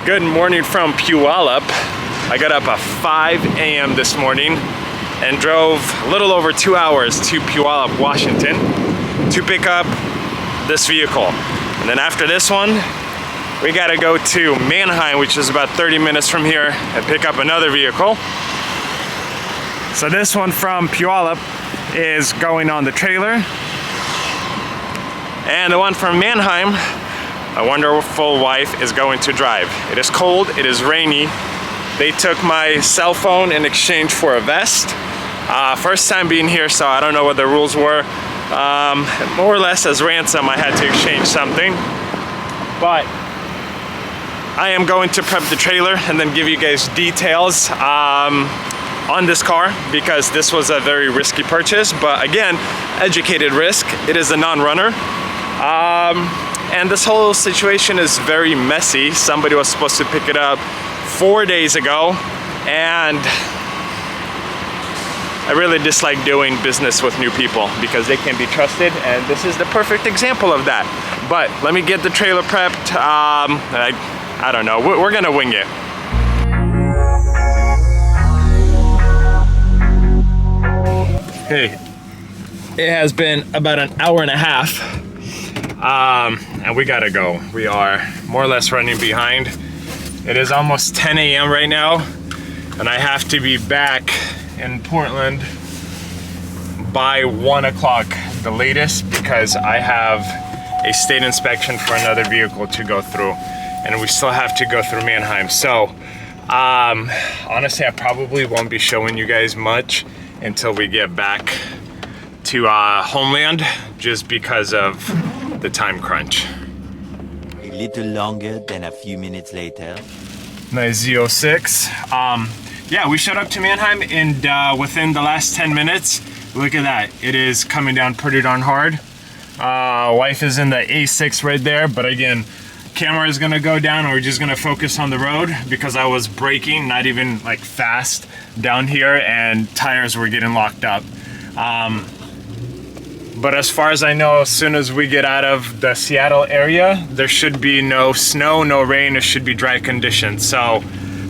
Good morning from Puyallup. I got up at 5 a.m. this morning and drove a little over 2 hours to Puyallup, Washington to pick up this vehicle. And then after this one, we gotta go to Manheim, which is about 30 minutes from here, and pick up another vehicle. So this one from Puyallup is going on the trailer. And the one from Manheim, my wonderful wife is going to drive. It is cold, it is rainy. They took my cell phone in exchange for a vest. First time being here, so I don't know what the rules were. More or less as ransom, I had to exchange something. But I am going to prep the trailer and then give you guys details on this car, because this was a very risky purchase, but again, educated risk. It is a non-runner. And this whole situation is very messy. Somebody was supposed to pick it up 4 days ago, and I really dislike doing business with new people because they can be trusted, and this is the perfect example of that. But let me get the trailer prepped. I don't know, we're gonna wing it. Hey, it has been about an hour and a half, and we gotta go. We are more or less running behind. It is almost 10 a.m. right now, and I have to be back in Portland by 1 o'clock the latest, because I have a state inspection for another vehicle to go through, and we still have to go through Manheim. So honestly, I probably won't be showing you guys much until we get back to homeland, just because of the time crunch. A little longer than a few minutes later. Nice Z06. Yeah, we showed up to Manheim, and within the last 10 minutes, look at that. It is coming down pretty darn hard. Wife is in the A6 right there, but again, camera is gonna go down, and we're just gonna focus on the road because I was braking, not even like fast down here, and tires were getting locked up. But as far as I know, as soon as we get out of the Seattle area, there should be no snow, no rain. It should be dry conditions. So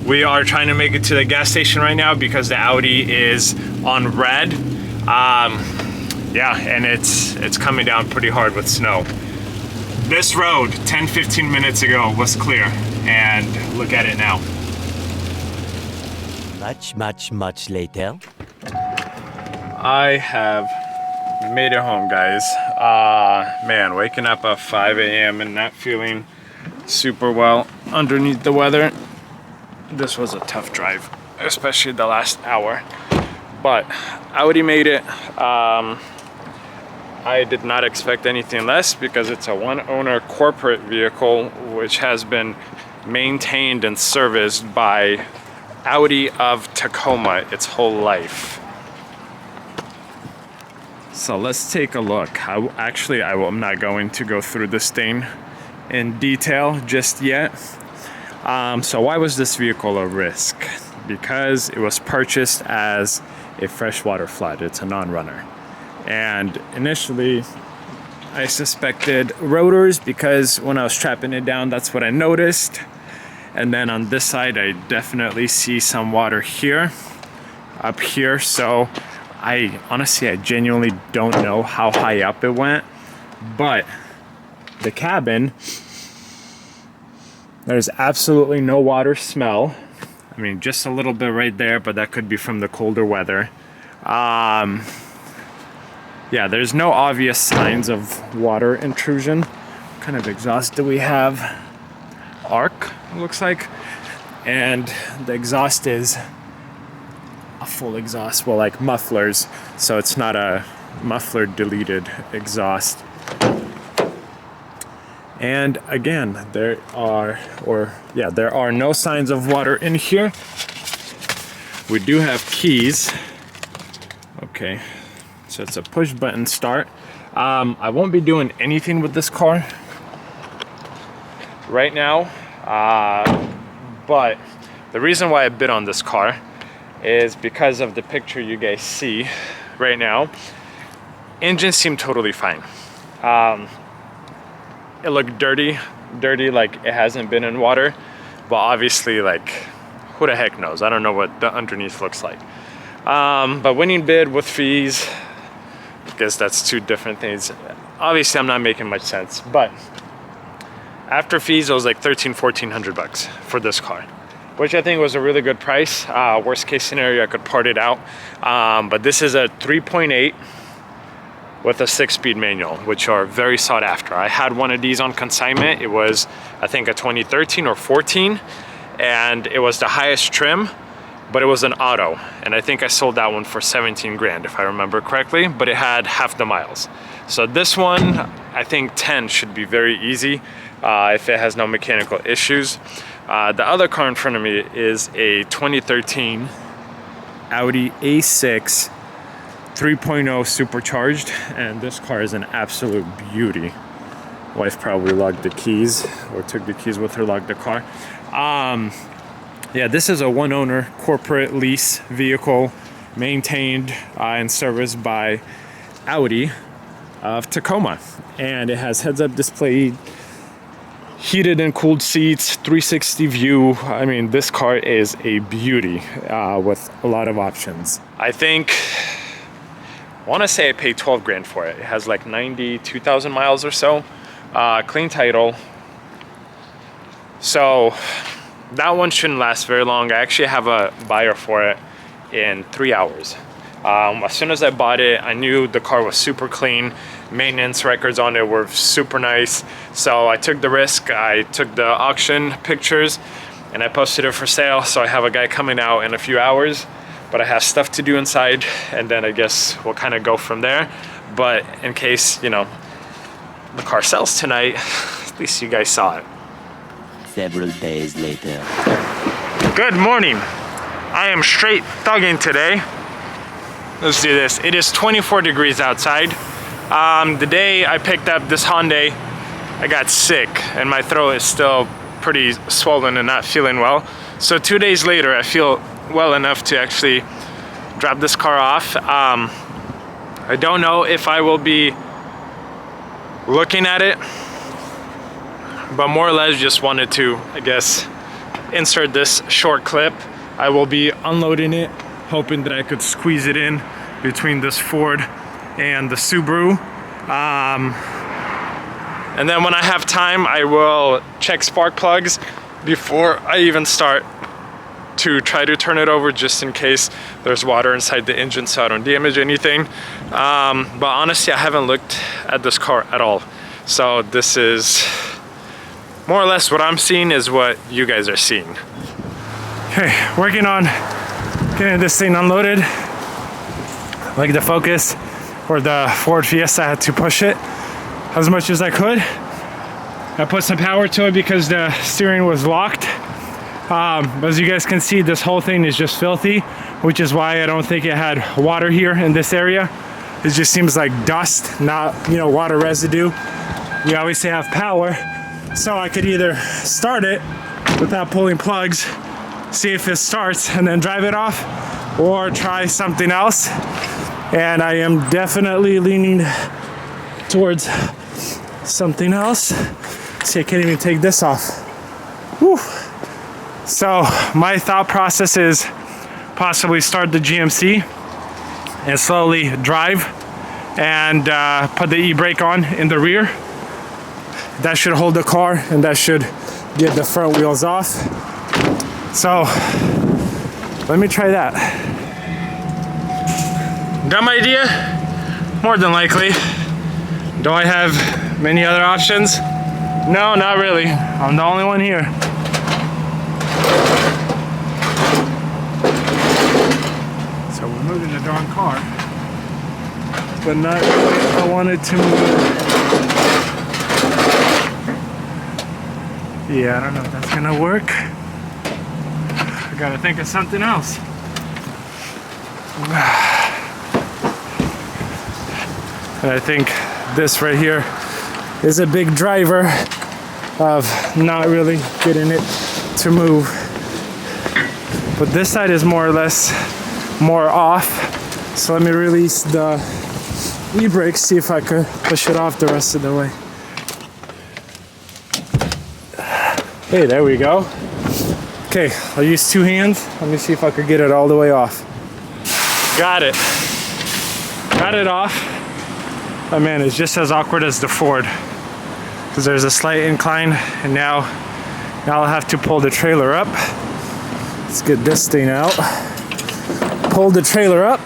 we are trying to make it to the gas station right now because the Audi is on red. Yeah, and it's coming down pretty hard with snow. This road 10-15 minutes ago was clear, and look at it now. Much later. I have made it home, guys. Man, waking up at 5 a.m. and not feeling super well underneath the weather. This was a tough drive, especially the last hour. But Audi made it. I did not expect anything less because it's a one-owner corporate vehicle which has been maintained and serviced by Audi of Tacoma its whole life. So let's take a look. I'm not going to go through this thing in detail just yet. So why was this vehicle a risk? Because it was purchased as a freshwater flood. It's a non-runner. And initially, I suspected rotors because when I was strapping it down, that's what I noticed. And then on this side, I definitely see some water here, up here. So I genuinely don't know how high up it went. But the cabin, there's absolutely no water smell. I mean, just a little bit right there, but that could be from the colder weather. Yeah, there's no obvious signs of water intrusion. What kind of exhaust do we have? Arc, it looks like. And the exhaust is a full exhaust, well, like mufflers. So it's not a muffler deleted exhaust. And again, there are no signs of water in here. We do have keys. Okay. So it's a push button start. I won't be doing anything with this car right now, but the reason why I bid on this car is because of the picture you guys see right now. Engine seemed totally fine. It looked dirty like it hasn't been in water, but obviously, like, who the heck knows? I don't know what the underneath looks like. But winning bid with fees, I guess that's two different things. Obviously, I'm not making much sense, but after fees, it was like $1,400 for this car, which I think was a really good price. Worst case scenario, I could part it out. But this is a 3.8 with a 6-speed manual, which are very sought after. I had one of these on consignment. It was, I think, a 2013 or 14, and it was the highest trim, but it was an auto. And I think I sold that one for 17 grand, if I remember correctly, but it had half the miles. So this one, I think 10 should be very easy if it has no mechanical issues. The other car in front of me is a 2013 Audi A6 3.0 supercharged, and this car is an absolute beauty. Wife probably locked the keys, or took the keys with her, locked the car. Yeah, this is a one-owner corporate lease vehicle, maintained and serviced by Audi of Tacoma, and it has heads-up display, heated and cooled seats, 360 view. I mean, this car is a beauty with a lot of options. I want to say I paid 12 grand for it. It has like 92,000 miles or so. Clean title. So that one shouldn't last very long. I actually have a buyer for it in 3 hours. As soon as I bought it, I knew the car was super clean. Maintenance records on it were super nice. So I took the risk. I took the auction pictures and I posted it for sale. So I have a guy coming out in a few hours, but I have stuff to do inside, and then I guess we'll kind of go from there. But in case, you know, the car sells tonight, at least you guys saw it. Several days later. Good morning. I am straight thugging today. Let's do this. It is 24 degrees outside. The day I picked up this Hyundai, I got sick and my throat is still pretty swollen and not feeling well. So 2 days later, I feel well enough to actually drop this car off. I don't know if I will be looking at it, but more or less just wanted to, I guess, insert this short clip. I will be unloading it, hoping that I could squeeze it in between this Ford and the Subaru. And then when I have time, I will check spark plugs before I even start to try to turn it over, just in case there's water inside the engine so I don't damage anything. But honestly, I haven't looked at this car at all. So this is more or less what I'm seeing is what you guys are seeing. Okay, working on getting this thing unloaded. Like the Focus or the Ford Fiesta, I had to push it as much as I could. I put some power to it because the steering was locked. As you guys can see, this whole thing is just filthy, which is why I don't think it had water here in this area. It just seems like dust, not, you know, water residue. We obviously have power, so I could either start it without pulling plugs, see if it starts, and then drive it off, or try something else. And I am definitely leaning towards something else. See, I can't even take this off. Whew. So my thought process is possibly start the GMC and slowly drive and put the e-brake on in the rear. That should hold the car and that should get the front wheels off. So let me try that. Dumb idea? More than likely. Do I have many other options? No, not really. I'm the only one here. So we're moving the darn car, but not really if I wanted to move it. Yeah, I don't know if that's gonna work. I gotta think of something else. And I think this right here is a big driver of not really getting it to move. But this side is more or less more off. So let me release the e-brake, see if I could push it off the rest of the way. Hey, there we go. Okay, I'll use 2 hands. Let me see if I could get it all the way off. Got it. Got it off. Oh man, it's just as awkward as the Ford, because there's a slight incline, and now I'll have to pull the trailer up. Let's get this thing out. Pull the trailer up,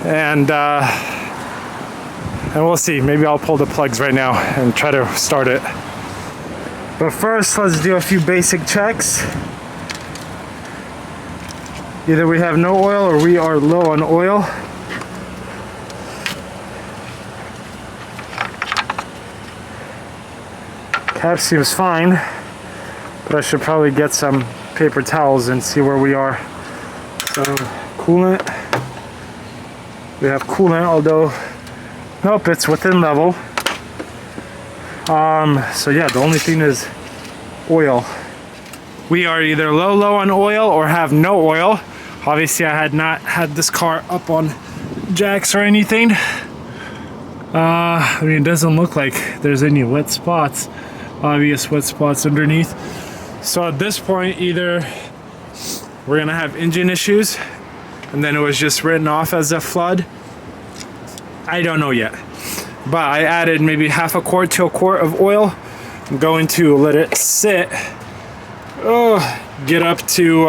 and we'll see. Maybe I'll pull the plugs right now and try to start it. But first, let's do a few basic checks. Either we have no oil or we are low on oil. Cap seems fine, but I should probably get some paper towels and see where we are. So, coolant. We have coolant, although, nope, it's within level. So yeah, the only thing is oil. We are either low on oil or have no oil. Obviously, I had not had this car up on jacks or anything. I mean, it doesn't look like there's any wet spots, obvious wet spots underneath. So at this point, either we're gonna have engine issues and then it was just written off as a flood. I don't know yet. But I added maybe half a quart to a quart of oil. I'm going to let it sit, get up to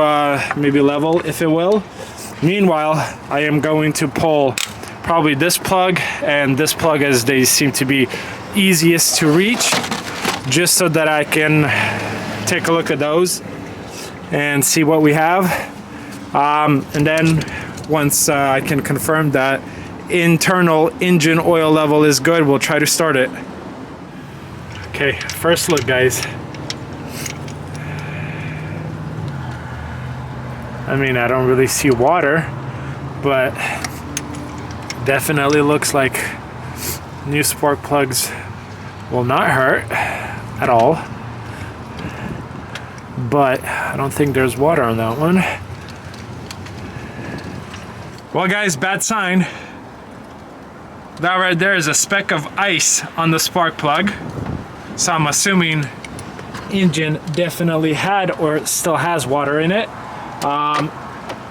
maybe level, if it will. Meanwhile, I am going to pull probably this plug and this plug, as they seem to be easiest to reach, just so that I can take a look at those and see what we have. And then once I can confirm that internal engine oil level is good, we'll try to start it. Okay, first look, guys. I mean, I don't really see water, but definitely looks like new spark plugs will not hurt at all. But I don't think there's water on that one. Well, guys, bad sign. That right there is a speck of ice on the spark plug. So I'm assuming engine definitely had or still has water in it.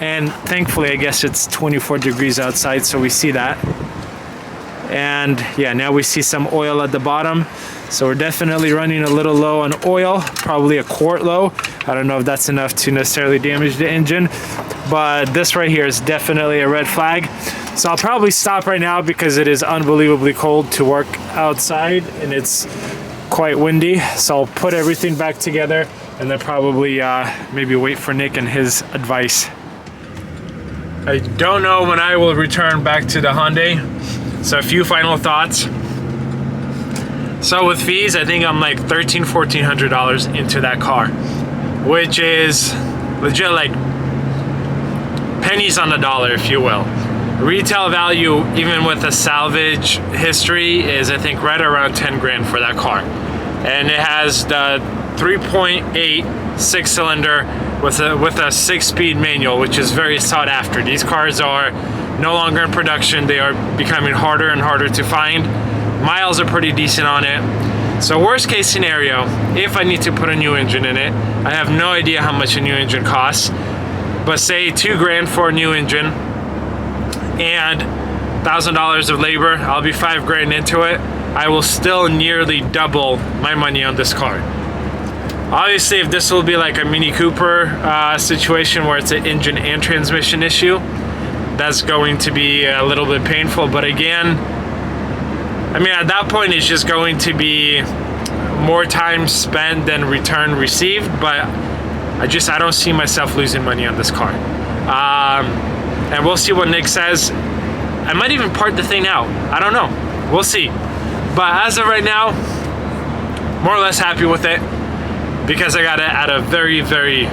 And thankfully, I guess it's 24 degrees outside, so we see that. And yeah, now we see some oil at the bottom. So we're definitely running a little low on oil, probably a quart low. I don't know if that's enough to necessarily damage the engine, but this right here is definitely a red flag. So I'll probably stop right now because it is unbelievably cold to work outside and it's quite windy. So I'll put everything back together and then probably maybe wait for Nick and his advice. I don't know when I will return back to the Hyundai. So a few final thoughts. So with fees, I think I'm like $1,400 into that car, which is legit like pennies on the dollar, if you will. Retail value, even with a salvage history, is I think right around 10 grand for that car. And it has the 3.8 6-cylinder with a 6-speed manual, which is very sought after. These cars are no longer in production. They are becoming harder and harder to find. Miles are pretty decent on it. So worst case scenario, if I need to put a new engine in it, I have no idea how much a new engine costs, but say 2 grand for a new engine and $1,000 of labor, I'll be 5 grand into it. I will still nearly double my money on this car. Obviously, if this will be like a Mini Cooper situation where it's an engine and transmission issue, that's going to be a little bit painful. But again, I mean, at that point, it's just going to be more time spent than return received. But I don't see myself losing money on this car. And we'll see what Nick says. I might even part the thing out. I don't know. We'll see. But as of right now, more or less happy with it because I got it at a very, very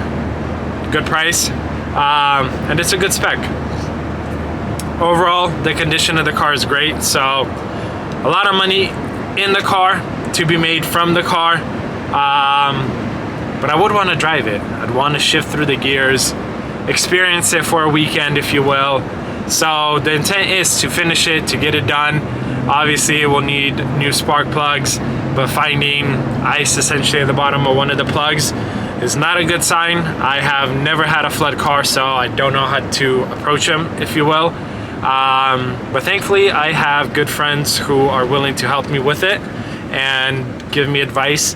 good price. And it's a good spec. Overall, the condition of the car is great. So a lot of money in the car to be made from the car. But I would want to drive it. I'd want to shift through the gears, experience it for a weekend, if you will. So the intent is to finish it, to get it done. Obviously, it will need new spark plugs, but finding ice essentially at the bottom of one of the plugs is not a good sign. I have never had a flood car, so I don't know how to approach them, if you will. But thankfully, I have good friends who are willing to help me with it and give me advice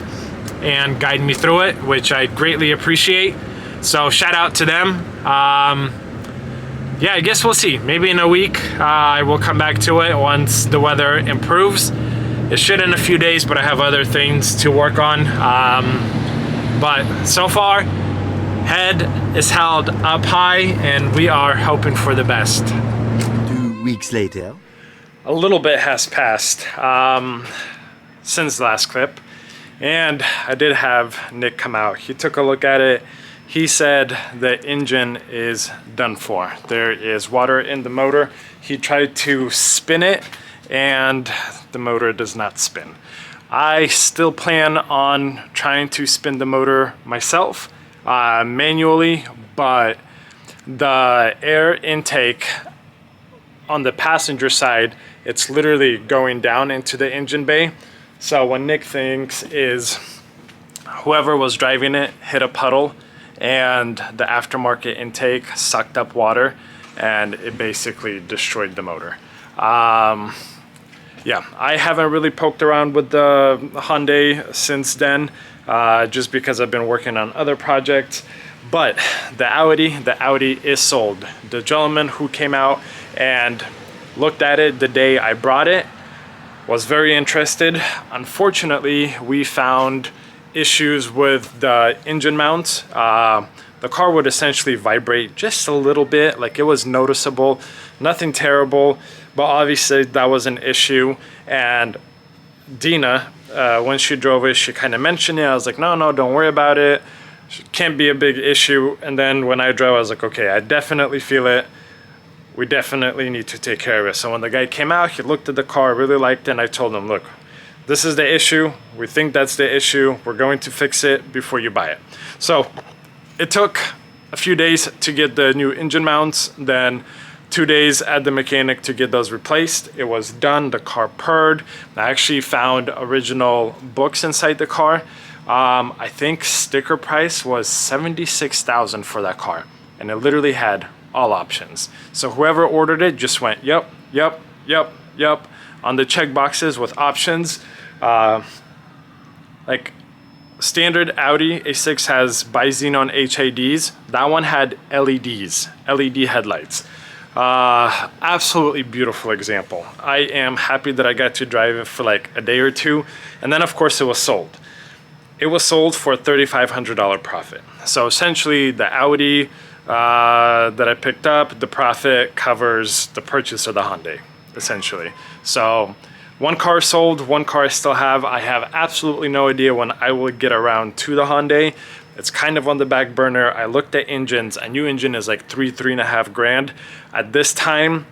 and guide me through it, which I greatly appreciate. So shout out to them. Yeah, I guess we'll see. Maybe in a week, I will come back to it once the weather improves. It should in a few days, but I have other things to work on. But so far, head is held up high and we are hoping for the best. 2 weeks later. A little bit has passed since the last clip, and I did have Nick come out. He took a look at it. He said the engine is done for. There is water in the motor. He tried to spin it and the motor does not spin. I still plan on trying to spin the motor myself manually, but the air intake on the passenger side, it's literally going down into the engine bay. So what Nick thinks is whoever was driving it hit a puddle and the aftermarket intake sucked up water and it basically destroyed the motor. Yeah, I haven't really poked around with the Hyundai since then, just because I've been working on other projects. But the Audi is sold. The gentleman who came out and looked at it the day I brought it was very interested. Unfortunately, we found issues with the engine mounts. The car would essentially vibrate just a little bit, like it was noticeable, nothing terrible, but obviously that was an issue. And Dina, when she drove it, she kind of mentioned it. I was like, no, don't worry about it. It can't be a big issue. And then when I drove, I was like, okay, I definitely feel it. We definitely need to take care of it. So when the guy came out, he looked at the car, really liked it, and I told him, look, this is the issue. We think that's the issue. We're going to fix it before you buy it. So it took a few days to get the new engine mounts, then 2 days at the mechanic to get those replaced. It was done, the car purred. I actually found original books inside the car. I think sticker price was $76,000 for that car. And it literally had all options. So whoever ordered it just went, yep, on the check boxes with options. Like standard Audi A6 has bi-xenon HIDs. That one had LEDs, LED headlights. Absolutely beautiful example. I am happy that I got to drive it for like a day or two. And then of course it was sold. It was sold for a $3,500 profit. So essentially the Audi that I picked up, the profit covers the purchase of the Hyundai, essentially. So one car sold, one car I still have. I have absolutely no idea when I will get around to the Hyundai. It's kind of on the back burner. I looked at engines. A new engine is like $3.5 grand. At this time,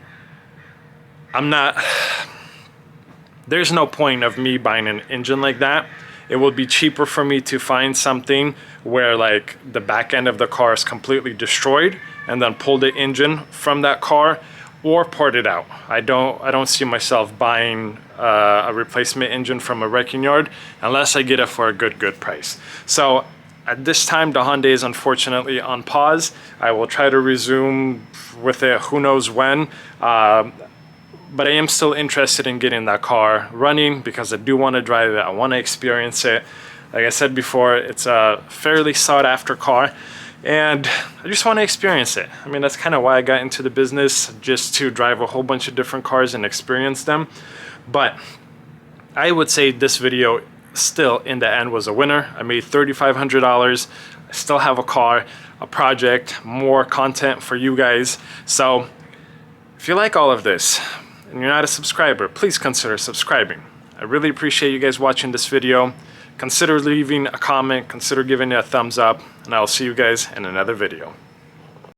there's no point of me buying an engine like that. It will be cheaper for me to find something where like the back end of the car is completely destroyed and then pull the engine from that car or part it out. I don't see myself buying a replacement engine from a wrecking yard unless I get it for a good price. So at this time, the Hyundai is unfortunately on pause. I will try to resume with it who knows when. But I am still interested in getting that car running because I do want to drive it. I want to experience it. Like I said before, it's a fairly sought after car and I just want to experience it. I mean, that's kind of why I got into the business, just to drive a whole bunch of different cars and experience them. But I would say this video still in the end was a winner. I made $3,500. I still have a car, a project, more content for you guys. So if you like all of this, and you're not a subscriber, please consider subscribing. I really appreciate you guys watching this video. Consider leaving a comment, consider giving it a thumbs up, and I'll see you guys in another video.